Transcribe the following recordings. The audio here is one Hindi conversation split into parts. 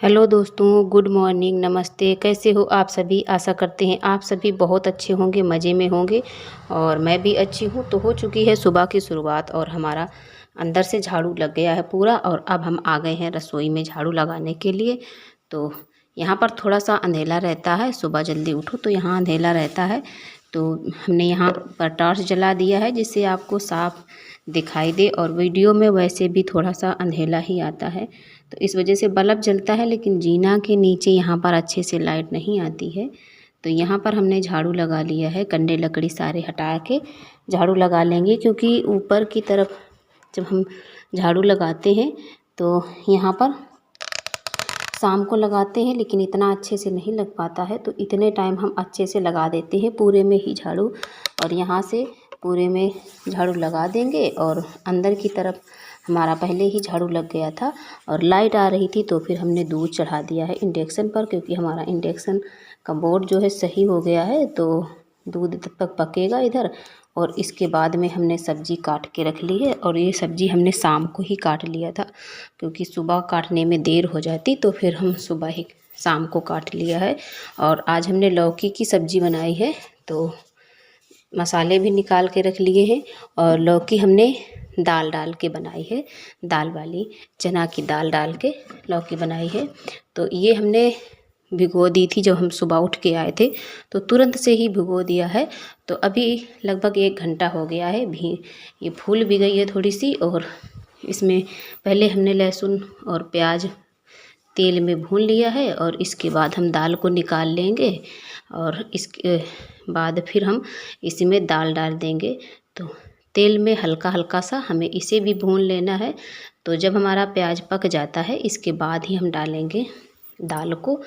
हेलो दोस्तों, गुड मॉर्निंग, नमस्ते। कैसे हो आप सभी? आशा करते हैं आप सभी बहुत अच्छे होंगे, मज़े में होंगे। और मैं भी अच्छी हूँ। तो हो चुकी है सुबह की शुरुआत और हमारा अंदर से झाड़ू लग गया है पूरा। और अब हम आ गए हैं रसोई में झाड़ू लगाने के लिए। तो यहाँ पर थोड़ा सा अंधेला रहता है, सुबह जल्दी उठो तो यहाँ अंधेला रहता है। तो हमने यहाँ पर टॉर्च जला दिया है जिससे आपको साफ दिखाई दे, और वीडियो में वैसे भी थोड़ा सा अंधेला ही आता है। तो इस वजह से बल्ब जलता है, लेकिन जीना के नीचे यहाँ पर अच्छे से लाइट नहीं आती है। तो यहाँ पर हमने झाड़ू लगा लिया है, कंडे लकड़ी सारे हटा के झाड़ू लगा लेंगे, क्योंकि ऊपर की तरफ जब हम झाड़ू लगाते हैं तो यहाँ पर शाम को लगाते हैं, लेकिन इतना अच्छे से नहीं लग पाता है। तो इतने टाइम हम अच्छे से लगा देते हैं पूरे में ही झाड़ू, और यहाँ से पूरे में झाड़ू लगा देंगे। और अंदर की तरफ हमारा पहले ही झाड़ू लग गया था और लाइट आ रही थी, तो फिर हमने दूध चढ़ा दिया है इंडक्शन पर, क्योंकि हमारा इंडक्शन का बोर्ड जो है सही हो गया है। तो दूध तब तक पकेगा इधर, और इसके बाद में हमने सब्ज़ी काट के रख ली है। और ये सब्ज़ी हमने शाम को ही काट लिया था, क्योंकि सुबह काटने में देर हो जाती, तो फिर हम सुबह ही शाम को काट लिया है। और आज हमने लौकी की सब्ज़ी बनाई है, तो मसाले भी निकाल के रख लिए हैं। और लौकी हमने दाल डाल के बनाई है, दाल वाली चना की दाल डाल के लौकी बनाई है। तो ये हमने भिगो दी थी, जब हम सुबह उठ के आए थे तो तुरंत से ही भिगो दिया है। तो अभी लगभग 1 घंटा हो गया है भी, ये फूल भी गई है थोड़ी सी। और इसमें पहले हमने लहसुन और प्याज तेल में भून लिया है, और इसके बाद हम दाल को निकाल लेंगे। और इसके बाद फिर हम इसमें दाल डाल देंगे। तो तेल में हल्का हल्का सा हमें इसे भी भून लेना है। तो जब हमारा प्याज पक जाता है, इसके बाद ही हम डालेंगे दाल को।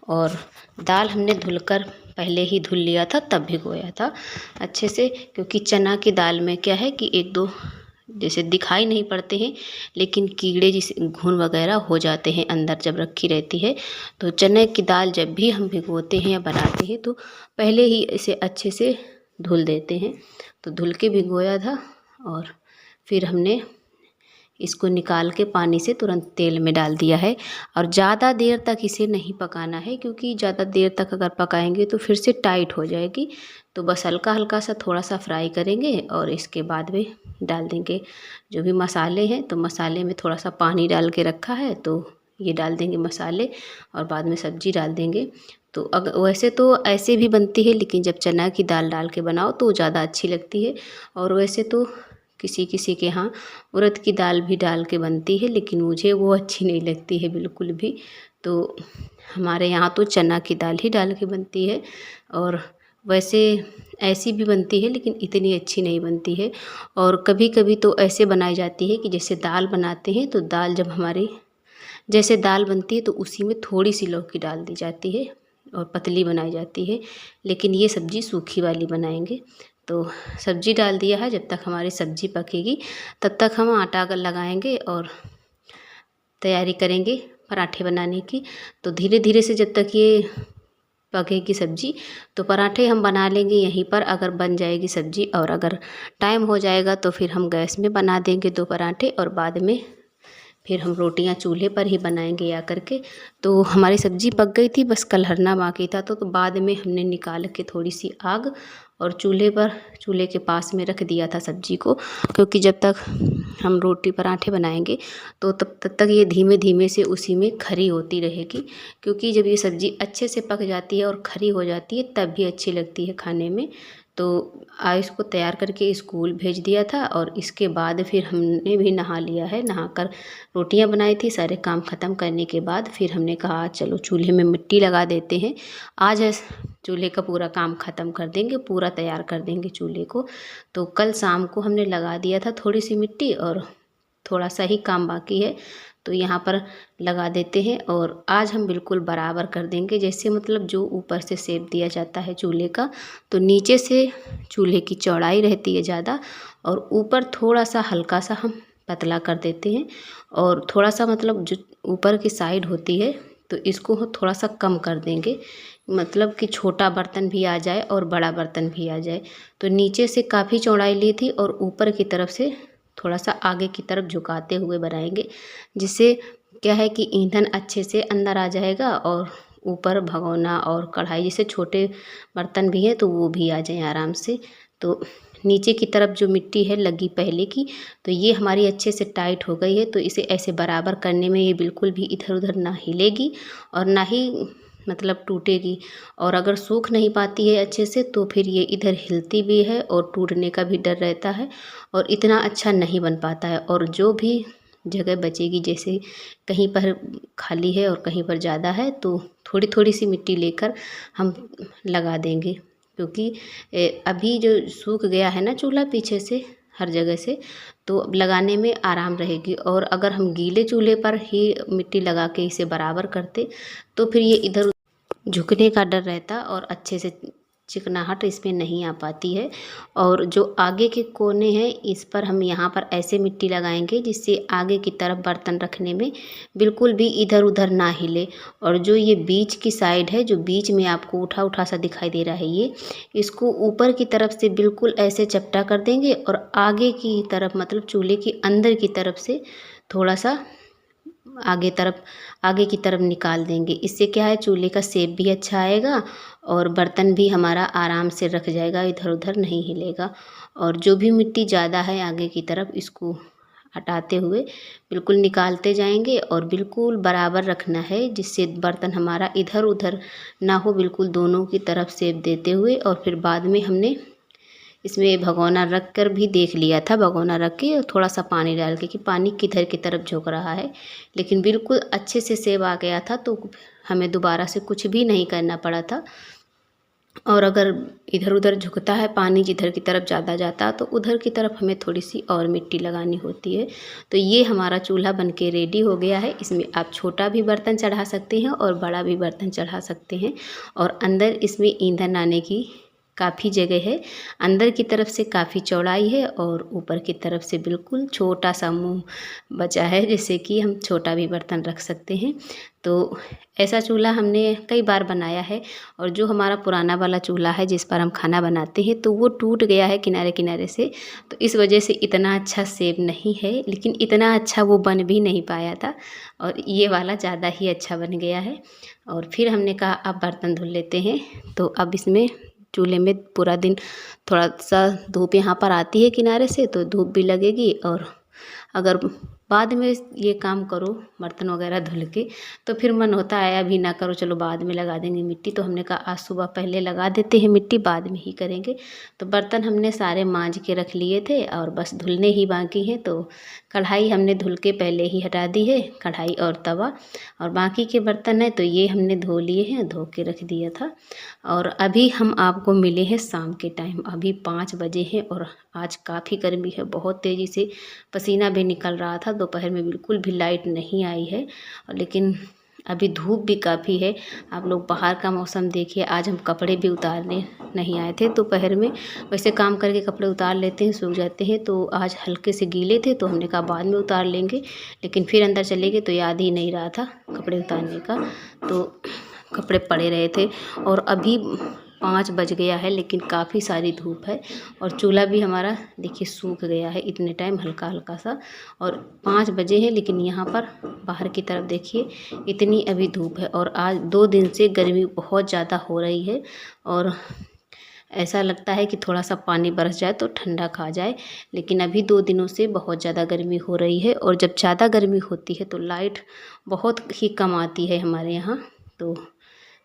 और दाल हमने धुलकर पहले ही धुल लिया था, तब भिगोया था अच्छे से, क्योंकि चना की दाल में क्या है कि 1-2 जैसे दिखाई नहीं पड़ते हैं, लेकिन कीड़े जैसे घुन वगैरह हो जाते हैं अंदर जब रखी रहती है। तो चने की दाल जब भी हम भिगोते हैं या बनाते हैं, तो पहले ही इसे अच्छे से धुल देते हैं। तो धुल के भिगोया था, और फिर हमने इसको निकाल के पानी से तुरंत तेल में डाल दिया है। और ज़्यादा देर तक इसे नहीं पकाना है, क्योंकि ज़्यादा देर तक अगर पकाएंगे तो फिर से टाइट हो जाएगी। तो बस हल्का हल्का सा थोड़ा सा फ्राई करेंगे, और इसके बाद में डाल देंगे जो भी मसाले हैं। तो मसाले में थोड़ा सा पानी डाल के रखा है, तो ये डाल देंगे मसाले, और बाद में सब्ज़ी डाल देंगे। तो अगर वैसे तो ऐसे भी बनती है, लेकिन जब चना की दाल डाल के बनाओ तो ज़्यादा अच्छी लगती है। और वैसे तो किसी किसी के यहाँ उड़द की दाल भी डाल के बनती है, लेकिन मुझे वो अच्छी नहीं लगती है बिल्कुल भी। तो हमारे यहाँ तो चना की दाल ही डाल के बनती है। और वैसे ऐसी भी बनती है, लेकिन इतनी अच्छी नहीं बनती है। और कभी कभी तो ऐसे बनाई जाती है कि जैसे दाल बनाते हैं, तो दाल जब हमारी जैसे दाल बनती है तो उसी में थोड़ी सी लौकी डाल दी जाती है और पतली बनाई जाती है। लेकिन ये सब्ज़ी सूखी वाली बनाएंगे। तो सब्ज़ी डाल दिया है, जब तक हमारी सब्ज़ी पकेगी तब तक हम आटा लगाएंगे और तैयारी करेंगे पराठे बनाने की। तो धीरे धीरे से जब तक ये पकेगी सब्ज़ी, तो पराठे हम बना लेंगे यहीं पर, अगर बन जाएगी सब्ज़ी। और अगर टाइम हो जाएगा तो फिर हम गैस में बना देंगे 2 पराठे, और बाद में फिर हम रोटियां चूल्हे पर ही बनाएंगे या करके। तो हमारी सब्ज़ी पक गई थी, बस कलहरना बाकी था। तो बाद में हमने निकाल के थोड़ी सी आग और चूल्हे के पास में रख दिया था सब्ज़ी को, क्योंकि जब तक हम रोटी पराठे बनाएंगे तो तब तक ये धीमे धीमे से उसी में खरी होती रहेगी। क्योंकि जब ये सब्ज़ी अच्छे से पक जाती है और खरी हो जाती है, तब भी अच्छी लगती है खाने में। तो आयुष को तैयार करके स्कूल भेज दिया था, और इसके बाद फिर हमने भी नहा लिया है। नहाकर रोटियां बनाई थी, सारे काम ख़त्म करने के बाद फिर हमने कहा चलो चूल्हे में मिट्टी लगा देते हैं। आज चूल्हे का पूरा काम ख़त्म कर देंगे, पूरा तैयार कर देंगे चूल्हे को। तो कल शाम को हमने लगा दिया था थोड़ी सी मिट्टी, और थोड़ा सा ही काम बाकी है, तो यहाँ पर लगा देते हैं। और आज हम बिल्कुल बराबर कर देंगे, जैसे मतलब जो ऊपर से शेप दिया जाता है चूल्हे का, तो नीचे से चूल्हे की चौड़ाई रहती है ज़्यादा, और ऊपर थोड़ा सा हल्का सा हम पतला कर देते हैं। और थोड़ा सा मतलब जो ऊपर की साइड होती है, तो इसको थोड़ा सा कम कर देंगे, मतलब कि छोटा बर्तन भी आ जाए और बड़ा बर्तन भी आ जाए। तो नीचे से काफ़ी चौड़ाई ली थी, और ऊपर की तरफ से थोड़ा सा आगे की तरफ झुकाते हुए बनाएंगे, जिससे क्या है कि ईंधन अच्छे से अंदर आ जाएगा और ऊपर भगोना और कढ़ाई जैसे छोटे बर्तन भी है तो वो भी आ जाए आराम से। तो नीचे की तरफ जो मिट्टी है लगी पहले की, तो ये हमारी अच्छे से टाइट हो गई है। तो इसे ऐसे बराबर करने में ये बिल्कुल भी इधर उधर ना हिलेगी और ना ही मतलब टूटेगी। और अगर सूख नहीं पाती है अच्छे से तो फिर ये इधर हिलती भी है और टूटने का भी डर रहता है और इतना अच्छा नहीं बन पाता है। और जो भी जगह बचेगी, जैसे कहीं पर खाली है और कहीं पर ज़्यादा है, तो थोड़ी थोड़ी सी मिट्टी लेकर हम लगा देंगे। क्योंकि अभी जो सूख गया है ना चूल्हा पीछे से हर जगह से, तो अब लगाने में आराम रहेगी। और अगर हम गीले चूल्हे पर ही मिट्टी लगा के इसे बराबर करते तो फिर ये इधर झुकने का डर रहता और अच्छे से चिकनाहट इसमें नहीं आ पाती है। और जो आगे के कोने हैं इस पर हम यहाँ पर ऐसे मिट्टी लगाएंगे जिससे आगे की तरफ बर्तन रखने में बिल्कुल भी इधर उधर ना हिले। और जो ये बीच की साइड है, जो बीच में आपको उठा उठा सा दिखाई दे रहा है, ये इसको ऊपर की तरफ से बिल्कुल ऐसे चपटा कर देंगे और आगे की तरफ मतलब चूल्हे की अंदर की तरफ से थोड़ा सा आगे की तरफ निकाल देंगे। इससे क्या है, चूल्हे का शेप भी अच्छा आएगा और बर्तन भी हमारा आराम से रख जाएगा, इधर उधर नहीं हिलेगा। और जो भी मिट्टी ज़्यादा है आगे की तरफ, इसको हटाते हुए बिल्कुल निकालते जाएंगे और बिल्कुल बराबर रखना है जिससे बर्तन हमारा इधर उधर ना हो, बिल्कुल दोनों की तरफ शेप देते हुए। और फिर बाद में हमने इसमें भगोना रख कर भी देख लिया था, भगोना रख के थोड़ा सा पानी डाल के कि पानी किधर की तरफ झुक रहा है, लेकिन बिल्कुल अच्छे से सेब आ गया था। तो हमें दोबारा से कुछ भी नहीं करना पड़ा था। और अगर इधर उधर झुकता है पानी, जिधर की तरफ ज़्यादा जाता तो उधर की तरफ हमें थोड़ी सी और मिट्टी लगानी होती है। तो ये हमारा चूल्हा बनके रेडी हो गया है। इसमें आप छोटा भी बर्तन चढ़ा सकते हैं और बड़ा भी बर्तन चढ़ा सकते हैं। और अंदर इसमें ईंधन आने की काफ़ी जगह है, अंदर की तरफ से काफ़ी चौड़ाई है और ऊपर की तरफ से बिल्कुल छोटा सा मुंह बचा है, जैसे कि हम छोटा भी बर्तन रख सकते हैं। तो ऐसा चूल्हा हमने कई बार बनाया है। और जो हमारा पुराना वाला चूल्हा है जिस पर हम खाना बनाते हैं, तो वो टूट गया है किनारे किनारे से, तो इस वजह से इतना अच्छा सेब नहीं है, लेकिन इतना अच्छा वो बन भी नहीं पाया था। और ये वाला ज़्यादा ही अच्छा बन गया है। और फिर हमने कहा अब बर्तन धुल लेते हैं। तो अब इसमें चूल्हे में पूरा दिन थोड़ा सा धूप यहाँ पर आती है किनारे से, तो धूप भी लगेगी। और अगर बाद में ये काम करो बर्तन वगैरह धुल के, तो फिर मन होता है अभी ना करो, चलो बाद में लगा देंगे मिट्टी। तो हमने कहा आज सुबह पहले लगा देते हैं मिट्टी, बाद में ही करेंगे। तो बर्तन हमने सारे मांज के रख लिए थे और बस धुलने ही बाकी हैं। तो कढ़ाई हमने धुल के पहले ही हटा दी है, कढ़ाई और तवा। और बाकी के बर्तन है तो ये हमने धो लिए हैं, धो के रख दिया था। और अभी हम आपको मिले हैं शाम के टाइम, अभी 5 बजे हैं और आज काफ़ी गर्मी है, बहुत तेज़ी से पसीना भी निकल रहा था। दोपहर में बिल्कुल भी लाइट नहीं आई है, लेकिन अभी धूप भी काफ़ी है। आप लोग बाहर का मौसम देखिए। आज हम कपड़े भी उतारने नहीं आए थे दोपहर में, वैसे काम करके कपड़े उतार लेते हैं, सूख जाते हैं। तो आज हल्के से गीले थे तो हमने कहा बाद में उतार लेंगे, लेकिन फिर अंदर चले गए तो याद ही नहीं रहा था कपड़े उतारने का, तो कपड़े पड़े रहे थे। और अभी 5 बज गया है लेकिन काफ़ी सारी धूप है और चूल्हा भी हमारा देखिए सूख गया है इतने टाइम हल्का हल्का सा। और 5 बजे हैं लेकिन यहाँ पर बाहर की तरफ देखिए इतनी अभी धूप है। और आज 2 दिन से गर्मी बहुत ज़्यादा हो रही है और ऐसा लगता है कि थोड़ा सा पानी बरस जाए तो ठंडा खा जाए, लेकिन अभी 2 दिनों से बहुत ज़्यादा गर्मी हो रही है। और जब ज़्यादा गर्मी होती है तो लाइट बहुत ही कम आती है हमारे यहाँ, तो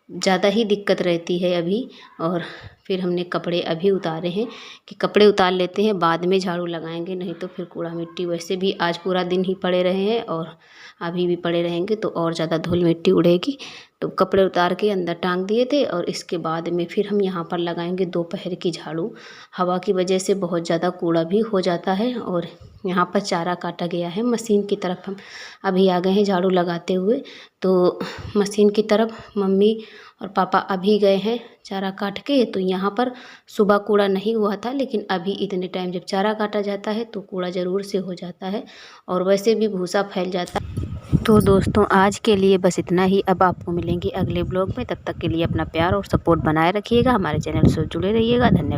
ज़्यादा ही दिक्कत रहती है अभी। और फिर हमने कपड़े अभी उतारे हैं कि कपड़े उतार लेते हैं, बाद में झाड़ू लगाएंगे, नहीं तो फिर कूड़ा मिट्टी वैसे भी आज पूरा दिन ही पड़े रहे हैं और अभी भी पड़े रहेंगे तो और ज़्यादा धूल मिट्टी उड़ेगी। तो कपड़े उतार के अंदर टांग दिए थे और इसके बाद में फिर हम यहाँ पर लगाएंगे दोपहर की झाड़ू। हवा की वजह से बहुत ज़्यादा कूड़ा भी हो जाता है। और यहाँ पर चारा काटा गया है, मशीन की तरफ हम अभी आ गए हैं झाड़ू लगाते हुए। तो मशीन की तरफ मम्मी और पापा अभी गए हैं चारा काट के। तो यहाँ पर सुबह कूड़ा नहीं हुआ था, लेकिन अभी इतने टाइम जब चारा काटा जाता है तो कूड़ा ज़रूर से हो जाता है और वैसे भी भूसा फैल जाता है। तो दोस्तों आज के लिए बस इतना ही। अब आपको मिलेंगे अगले ब्लॉग में, तब तक के लिए अपना प्यार और सपोर्ट बनाए रखिएगा, हमारे चैनल से जुड़े रहिएगा। धन्यवाद।